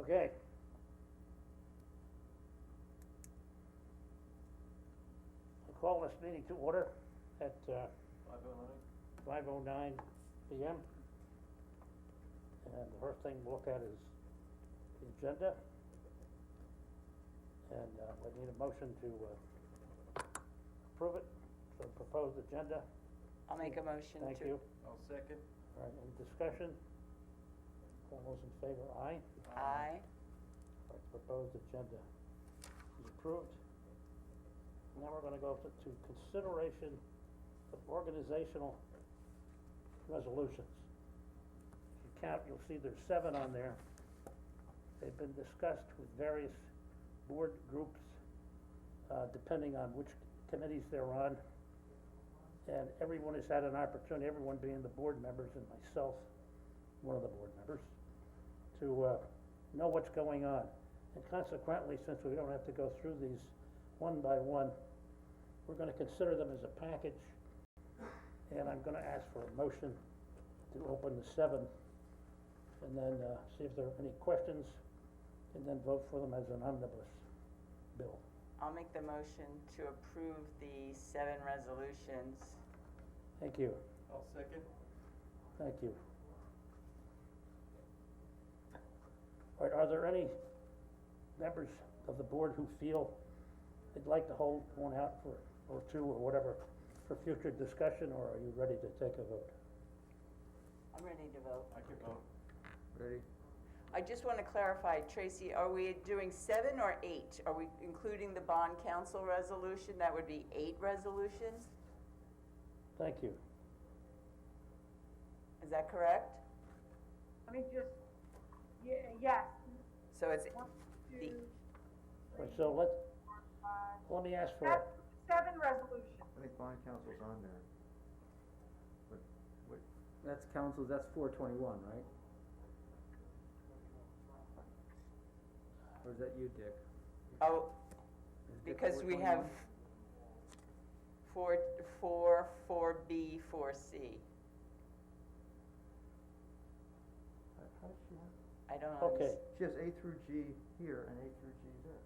Okay. I call this meeting to order at 5:09 PM. And the first thing we'll look at is the agenda. And we need a motion to approve it, so proposed agenda. I'll make a motion to. Thank you. I'll second. All right, any discussion? All those in favor, aye? Aye. All right, proposed agenda is approved. Now we're gonna go to consideration of organizational resolutions. If you count, you'll see there's 7 on there. They've been discussed with various board groups, depending on which committees they're on. And everyone has had an opportunity, everyone being the board members and myself, one of the board members, to know what's going on. And consequently, since we don't have to go through these one by one, we're gonna consider them as a package. And I'm gonna ask for a motion to open the 7, and then see if there are any questions, and then vote for them as an omnibus bill. I'll make the motion to approve the 7 resolutions. Thank you, I'll second. thank you. All right, are there any members of the board who feel they'd like to hold one out for, or 2, or whatever, for future discussion, or are you ready to take a vote? I'm ready to vote. I can vote. Ready? I just want to clarify, Tracy, are we doing 7 or 8? Are we including the bond council resolution? That would be 8 resolutions? Thank you. Is that correct? Let me just, yes. So it's, 1, 2, All right, so let 5. me ask for, That's 7 resolutions. I think bond council's on there. What, That's councils, that's 421, right? Or is that you, Dick? oh, Is Dick because we have 421? 4B, 4C. how does she have? I don't know. Okay, she has A through G here and A through G there.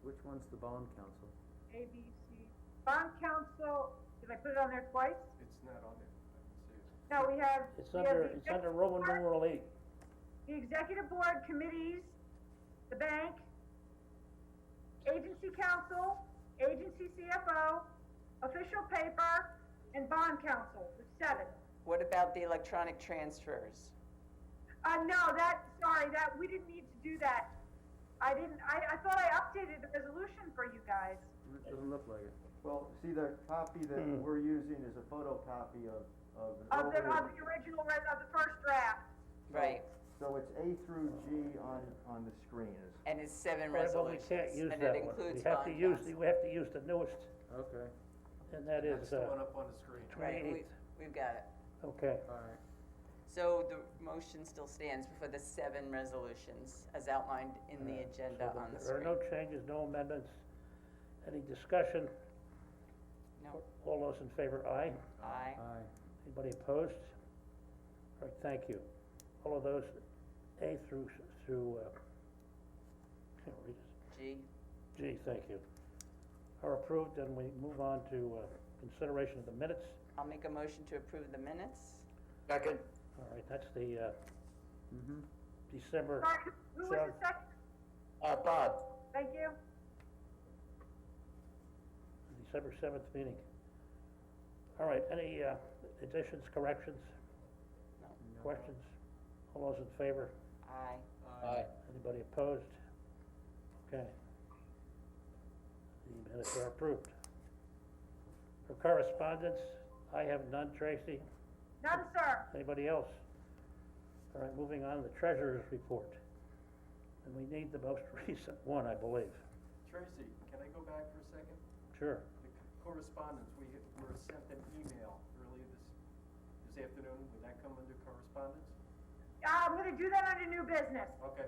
Which one's the bond council? A, B, C. Bond council, did I put it on there twice? It's not on there. I can see it. No, we have. it's we have under, the it's under executive Roman board, numeral 8. The executive board committees, the bank, agency council, agency CFO, official paper, and bond council, there's 7. What about the electronic transfers? No, we didn't need to do that. I thought I updated the resolution for you guys. It doesn't look like it. Well, see, the copy that we're using is a photocopy of an Of the earlier. original, of the first draft. Right, So it's A through G on the screen. and it's 7 Right, but we resolutions. can't use And that it one. includes We have to bond use, council. we have to use the newest, Okay, and that That's is, the one up on the screen. Right, 28th. we've got it. Okay, alright. So the motion still stands for the 7 resolutions as outlined in the agenda so on the there are screen. no changes, no amendments. Any discussion? No. All those in favor, aye? Aye. Aye. Anybody opposed? All right, thank you. All of those, A through, can't read it. G. G, thank you, are approved, and we move on to consideration of the minutes. I'll make a motion to approve the minutes. Second. All right, that's the Mm-hmm. December, Sorry, who was the Sure. second? Bob. Thank you. December 7th meeting. All right, any additions, corrections, No. questions? All those in favor? Aye. Anybody opposed? Okay. The minutes are approved. For correspondence, I have none. Tracy, None, sir. anybody else? All right, moving on to the treasurer's report. And we need the most recent one, I believe. Tracy, can I go back for a second? Sure. The correspondence, we were sent an email earlier this afternoon. Would that come under correspondence? I'm gonna do that under new business. Okay.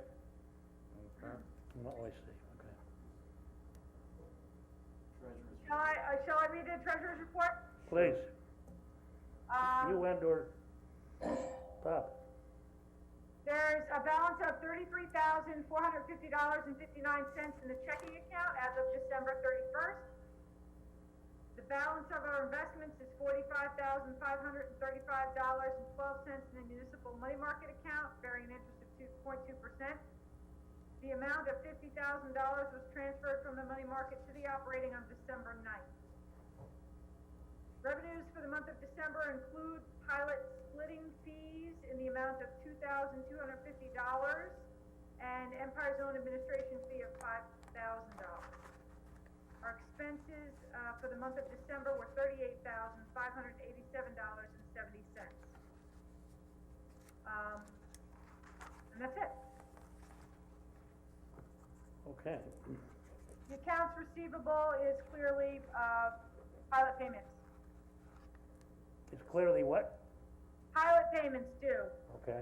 Okay. Well, I see, okay. Treasurer's. Shall I read the treasurer's report? Please, Um, you and or Bob. There There's a balance of $33,450.59 in the checking account as of December 31st. The balance of our investments is $45,535.12 in the municipal money market account, bearing an interest of 2.2%. The amount of $50,000 was transferred from the money market to the operating on December 9th. Revenues for the month of December include pilot splitting fees in the amount of $2,250 and Empire Zone administration fee of $5,000. Our expenses for the month of December were $38,587.70. And that's it. Okay, The accounts receivable is clearly pilot payments. it's clearly what? Pilot payments due Okay,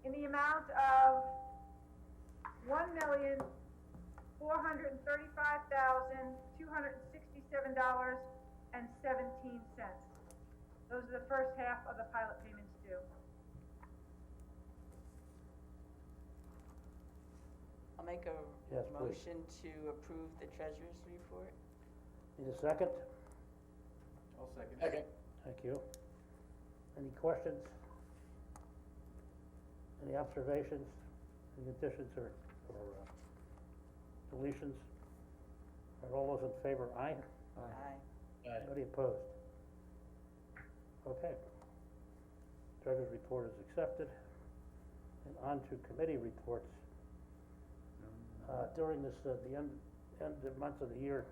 in the amount of $1,435,267.17. Those are the first half of the pilot payments due. I'll make a Yes, please. motion to approve the treasurer's report. need a second? I'll second. Thank you. Any questions? Any observations, any additions or deletions? Are all those in favor, aye? Aye. Anybody opposed? Okay. Treasurer's report is accepted. And on to committee reports. During this, the end of month of the year,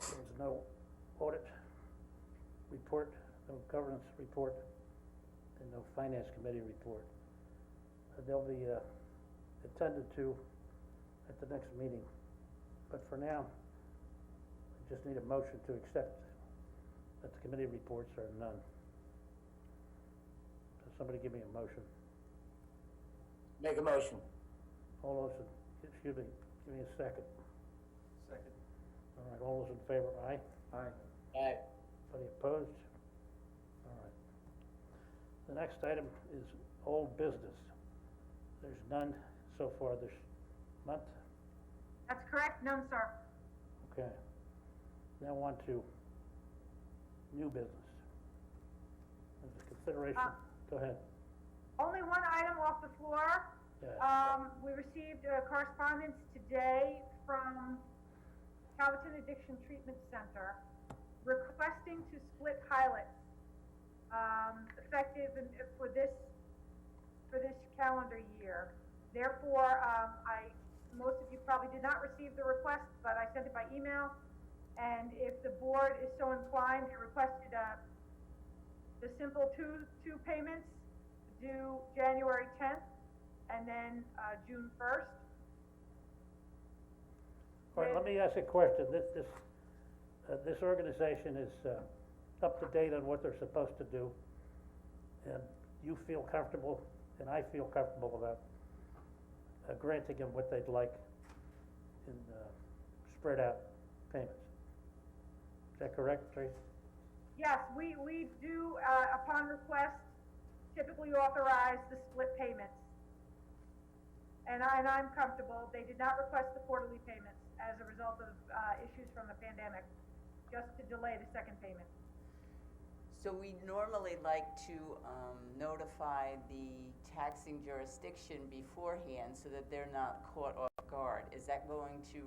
there was no audit report, no governance report, and no finance committee report. They'll be attended to at the next meeting. But for now, I just need a motion to accept that the committee reports are none. So somebody give me a motion. Make a motion. All those, excuse me, give me a second. Second. All right, all those in favor, aye? Aye. Aye. Anybody opposed? All right. The next item is old business. There's none so far this month. That's correct, none, sir. Okay. Now on to new business. There's a consideration, go ahead. Only one item off the floor. Yeah. We received correspondence today from Calverton Addiction Treatment Center requesting to split pilots, effective for this calendar year. Therefore, most of you probably did not receive the request, but I sent it by email. And if the board is so inclined, they requested the simple two payments due January 10th and then June 1st. All right, let me ask a question. This organization is up to date on what they're supposed to do, and you feel comfortable, and I feel comfortable about granting them what they'd like in spread out payments. Is that correct, Tracy? Yes, we do, upon request, typically authorize the split payments. And I'm comfortable. They did not request the quarterly payments as a result of issues from the pandemic, just to delay the second payment. So we normally like to notify the taxing jurisdiction beforehand so that they're not caught off guard. Is that going to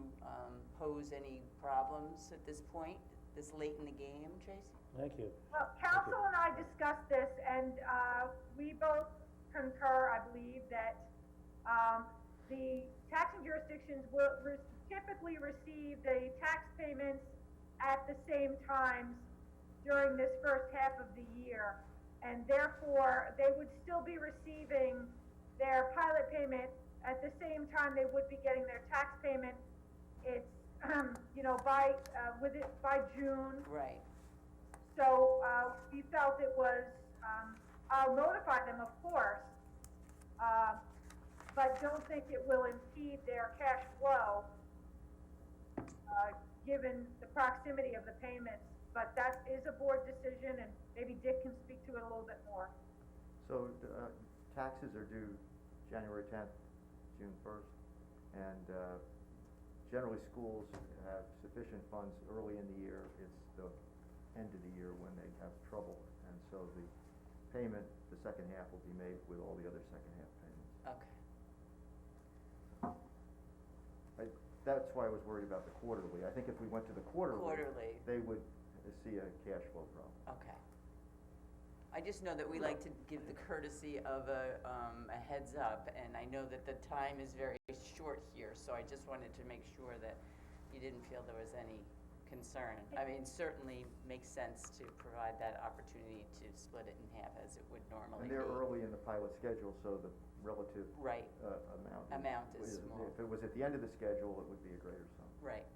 pose any problems at this point, this late in the game, Tracy? Thank you. Well, council and I discussed this, and we both concur, I believe, that the taxing jurisdictions will typically receive the tax payments at the same times during this first half of the year, and therefore they would still be receiving their pilot payment at the same time they would be getting their tax payment. It's by June. Right. So we felt it was, I'll notify them, of course, but don't think it will impede their cash flow, given the proximity of the payments. But that is a board decision, and maybe Dick can speak to it a little bit more. So, taxes are due January 10th, June 1st, and generally schools have sufficient funds early in the year. It's the end of the year when they have trouble, and so the payment, the second half will be made with all the other second half payments. Okay. That's why I was worried about the quarterly. I think if we went to the quarterly, Quarterly. they would see a cash flow problem. Okay. I just know that we like to give the courtesy of a heads up, and I know that the time is very short here, so I just wanted to make sure that you didn't feel there was any concern. I mean, certainly makes sense to provide that opportunity to split it in half as it would normally And be. they're early in the pilot schedule, so the relative Right, amount is small. If it was at the end of the schedule, it would be a greater sum. right.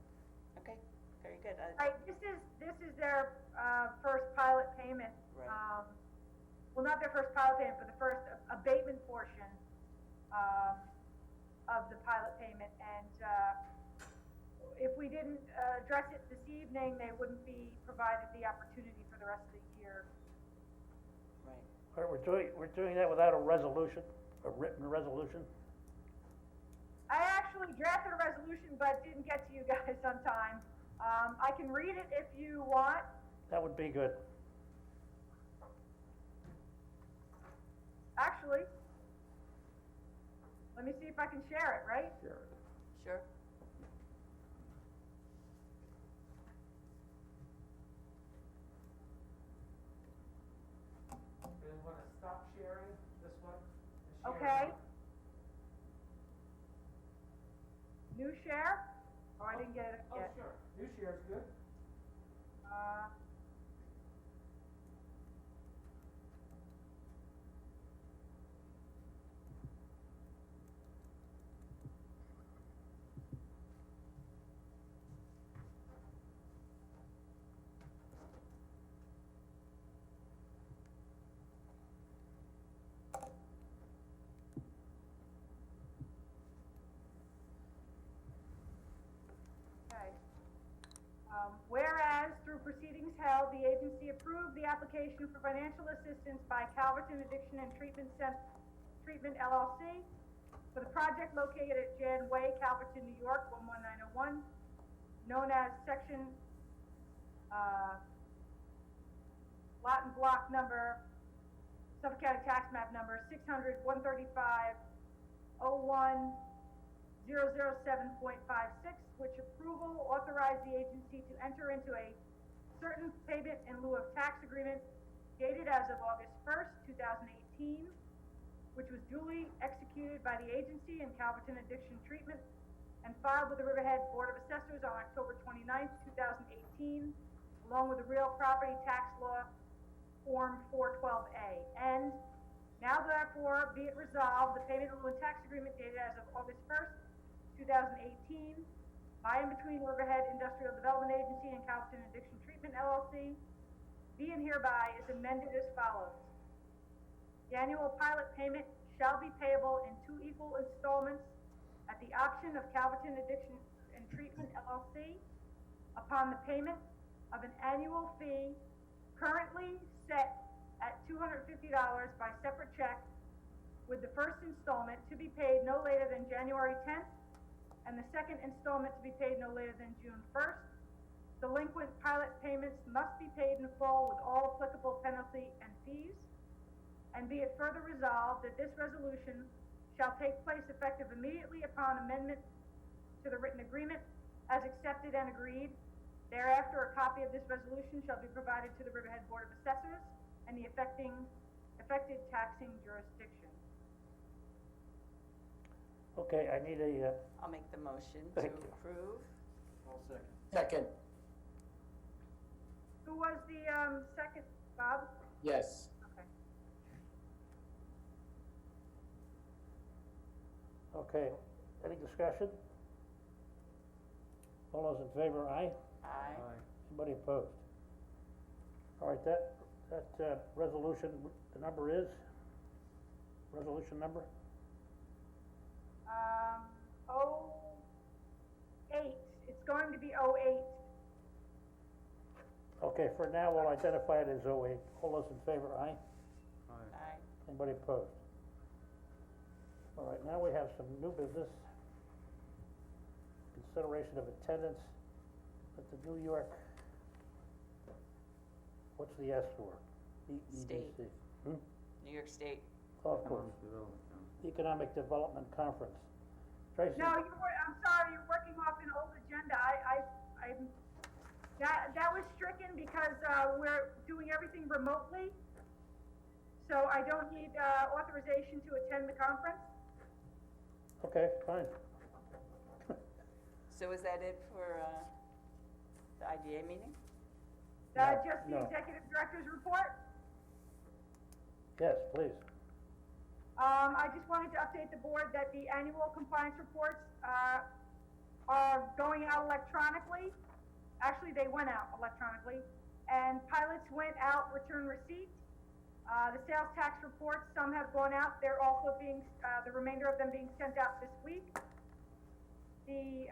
Okay, very good. Right, this is their, first pilot payment. Right. Well, not their first pilot payment, but the first abatement portion, of the pilot payment, and, if we didn't, address it this evening, they wouldn't be provided the opportunity for the rest of the year. Right. All right, we're doing that without a resolution, a written resolution? I actually drafted a resolution, but didn't get to you guys on time. I can read it if you want. That would be good. Actually, let me see if I can share it, right? Share it. Sure. You wanna stop sharing this one? Okay. New share? Oh, I didn't get it yet. Sure, new share's good. Uh, Okay. Whereas through proceedings held, the agency approved the application for financial assistance by Calverton Addiction and Treatment LLC for the project located at Jan Way, Calverton, New York, 11901, known as section, lot and block number, Suffolk County Tax Map number 600-135-01-007.56, which approval authorized the agency to enter into a certain payment in lieu of tax agreement dated as of August 1st, 2018, which was duly executed by the agency and Calverton Addiction Treatment and filed with the Riverhead Board of Assessors on October 29th, 2018, along with the Real Property Tax Law Form 412A. And now therefore be it resolved, the payment in lieu of tax agreement dated as of August 1st, 2018, by and between Riverhead Industrial Development Agency and Calverton Addiction Treatment LLC, be and hereby is amended as follows. The annual pilot payment shall be payable in 2 equal installments at the option of Calverton Addiction and Treatment LLC upon the payment of an annual fee currently set at $250 by separate check, with the first installment to be paid no later than January 10th and the second installment to be paid no later than June 1st. Delinquent pilot payments must be paid in full with all applicable penalty and fees. And be it further resolved that this resolution shall take place effective immediately upon amendment to the written agreement as accepted and agreed. Thereafter, a copy of this resolution shall be provided to the Riverhead Board of Assessors and the affected taxing jurisdiction. Okay, I need a, I'll make the motion to Thank you. approve. I'll second. Second, Who was the, second, Bob? yes. Okay. okay, any discussion? All those in favor, aye? Aye. Anybody opposed? All right, that resolution, the number is? Resolution number? 08, it's going to be 08. Okay, for now, we'll identify it as 08. All those in favor, aye? Aye. Aye. Anybody opposed? All right, now we have some new business. Consideration of attendance at the New York, what's the S for? State. EDC. Hmm? New York State. Oh, of course, Economic Development Council. Economic Development Conference. Tracy? No, I'm sorry, you're working off an old agenda. That was stricken because, we're doing everything remotely. So I don't need, authorization to attend the conference. Okay, fine. So is that it for, the IDA meeting? No, Just the no. executive director's report. Yes, please. I just wanted to update the board that the annual compliance reports, are going out electronically. Actually, they went out electronically, and pilots went out, return receipt. The sales tax reports, some have gone out, they're also being, the remainder of them being sent out this week. The,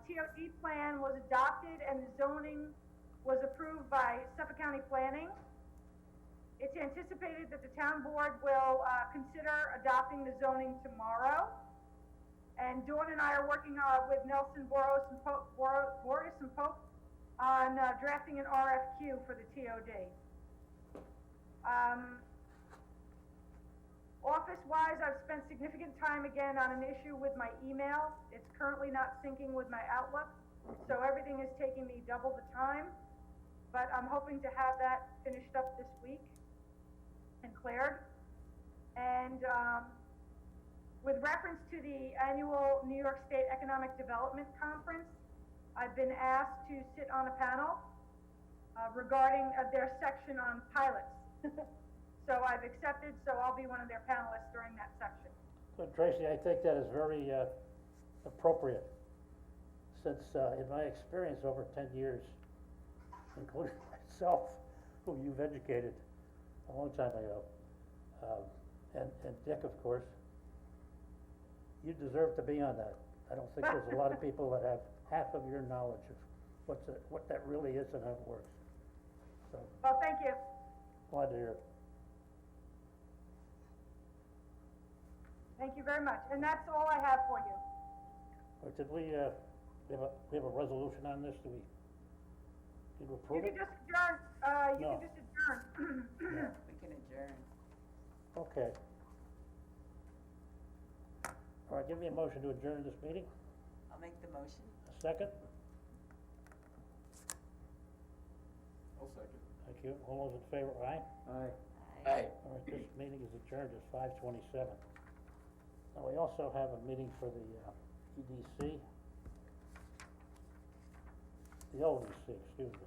TOD plan was adopted and the zoning was approved by Suffolk County Planning. It's anticipated that the town board will, consider adopting the zoning tomorrow. And Dawn and I are working, with Nelson Boros and Pope, Boris and Pope on, drafting an RFQ for the TOD. Office-wise, I've spent significant time again on an issue with my email. It's currently not syncing with my Outlook, so everything is taking me double the time. But I'm hoping to have that finished up this week and cleared. And, with reference to the annual New York State Economic Development Conference, I've been asked to sit on a panel, regarding, their section on pilots. So I've accepted, so I'll be one of their panelists during that section. So Tracy, I think that is very, appropriate, since, in my experience over 10 years, including myself, who you've educated a long time ago, and Dick, of course, you deserve to be on that. I don't think there's a lot of people that have half of your knowledge of what that really is and how it works. So, Well, thank you. glad to hear it. Thank you very much. And that's all I have for you. Or did we have a resolution on this? Did we You approve can it? just adjourn, you No. can just adjourn. We can adjourn. Okay. All right, give me a motion to adjourn this meeting. I'll make the motion. A second? I'll second. Thank you. All those in favor, aye? Aye. Aye. All right, this meeting is adjourned at 5:27. Now, we also have a meeting for the EDC. The ODC, excuse me.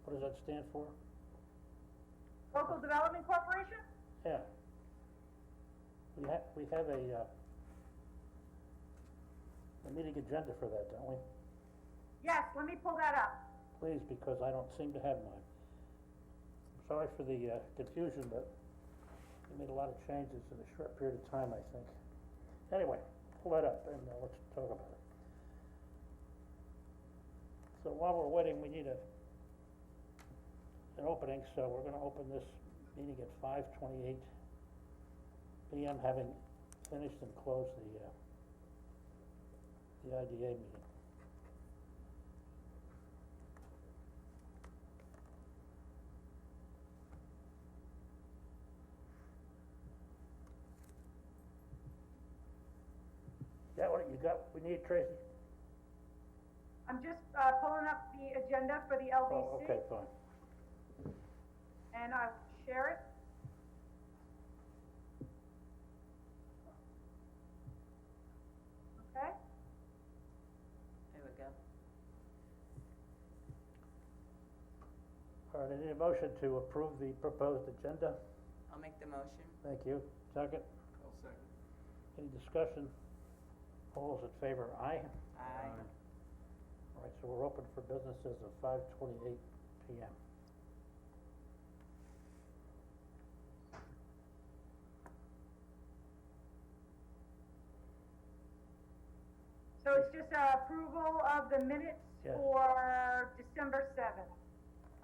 What does that stand for? Local Development Corporation? Yeah. We have a meeting agenda for that, don't we? Yes, let me pull that up. Please, because I don't seem to have mine. I'm sorry for the confusion, but we made a lot of changes in a short period of time, I think. Anyway, pull that up and let's talk about it. So while we're waiting, we need an opening, so we're gonna open this meeting at 5:28 PM, having finished and closed the IDA meeting. Got what you got, we need, Tracy? I'm just, pulling up the agenda for the LDC. Oh, okay, fine. And I'll share it. Okay, There we go. All right, I need a motion to approve the proposed agenda. I'll make the motion. Thank you. Second, I'll second. any discussion? All those in favor, aye? Aye. All right, so we're open for business as of 5:28 PM. so it's just, approval of the minutes Yes. for December 7th.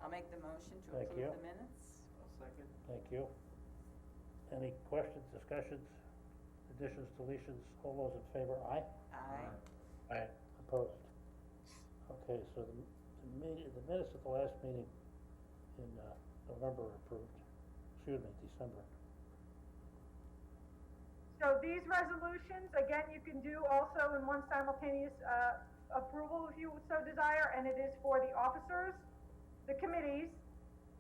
I'll make the motion to Thank approve you. the minutes. I'll second. Thank you. Any questions, discussions, additions, deletions? All those in favor, aye? Aye. Aye. Opposed? Okay, so the minutes of the last meeting in, November are approved, excuse me, December. So these resolutions, again, you can do also in one simultaneous, approval if you so desire, and it is for the officers, the committees,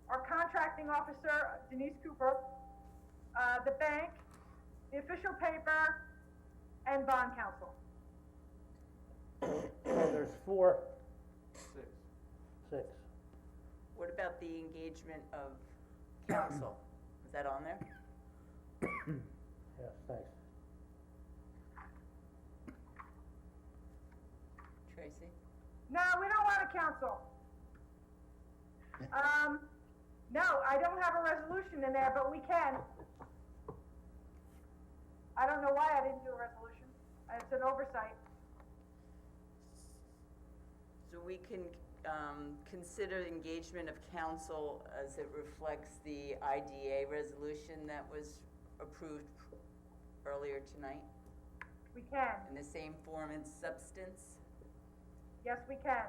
our contracting officer Denise Cooper, the bank, the official paper, and bond counsel. So there's 4, 6. 6. What about the engagement of council? Is that on there? Yes, thanks. Tracy? No, we don't want a council. No, I don't have a resolution in there, but we can. I don't know why I didn't do a resolution. It's an oversight. So we can, consider engagement of council as it reflects the IDA resolution that was approved earlier tonight, We can. in the same form and substance? Yes, we can.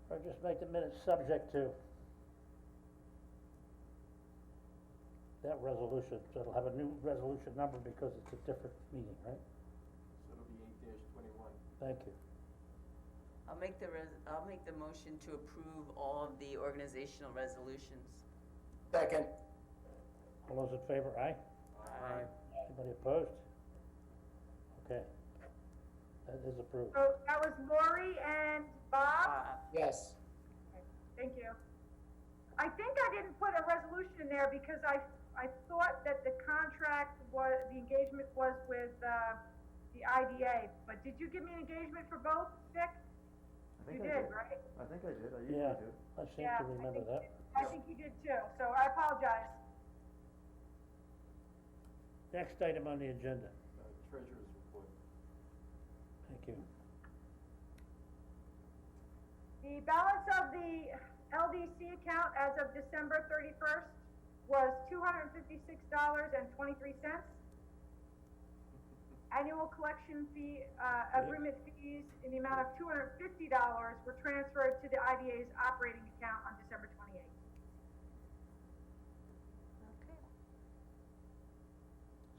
Or just make the minutes subject to that resolution, so it'll have a new resolution number because it's a different meeting, right? So it'll be 8-21. Thank you. I'll make the motion to approve all of the organizational resolutions. Second. All those in favor, aye? Aye. Anybody opposed? Okay. That is approved. So that was Lori and Bob. Yes. Thank you. I think I didn't put a resolution in there because I thought that the contract was, the engagement was with, the IDA, but did you give me an engagement for both, Dick? I You think I did, right? I think I did, I Yeah. usually do. I seem Yeah, to remember that. I think you did too, so I apologize. Next item on the agenda. Treasurer's report. Thank you. The balance of the LDC account as of December 31st was $256.23. Annual collection fee, agreement fees in the amount of $250 were transferred to the IDA's operating account on December 28th. Okay.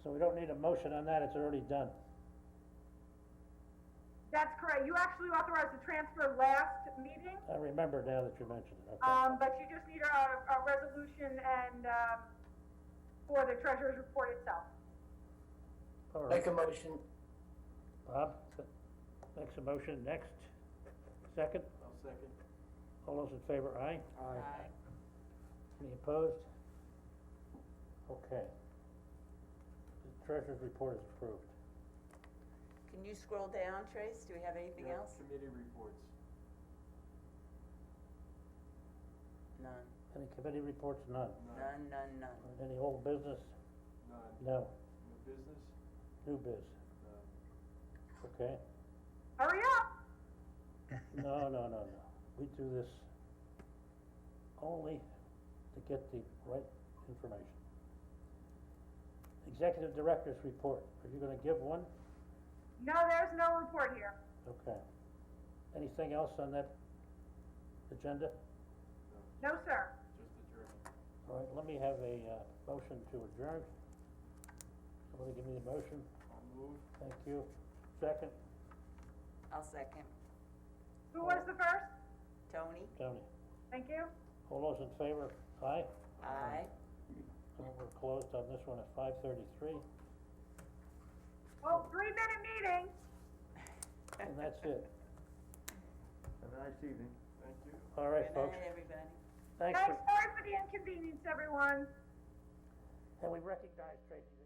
So we don't need a motion on that, it's already done. That's correct. You actually authorized the transfer last meeting, I remember now that you mentioned it, okay. but you just need a resolution and, for the treasurer's report itself. All right, Make a motion. Bob, makes a motion, next. Second, I'll second. all those in favor, aye? Aye. Any opposed? Okay. The treasurer's report is approved. Can you scroll down, Trace? Do we have anything Yeah, else? Committee reports. None. Any committee reports? None. None. Any old business? None. No. New business? New biz, None. okay? Hurry up! No. We do this only to get the right information. Executive Director's report, are you gonna give one? No, there's no report here. Okay. Anything else on that agenda? No, sir. Just adjourned. All right, let me have a, motion to adjourn. Somebody give me the motion, I'll move. thank you. Second, I'll second. Who was the first? Tony? Tony. Thank you. All those in favor, aye? Aye. We're closed on this one at 5:33, Well, 3-minute meeting. and that's it. Have a nice evening. Thank you. All right, Good folks, night, everybody. thanks Thanks, sorry for the inconvenience, everyone. and we recognize Tracy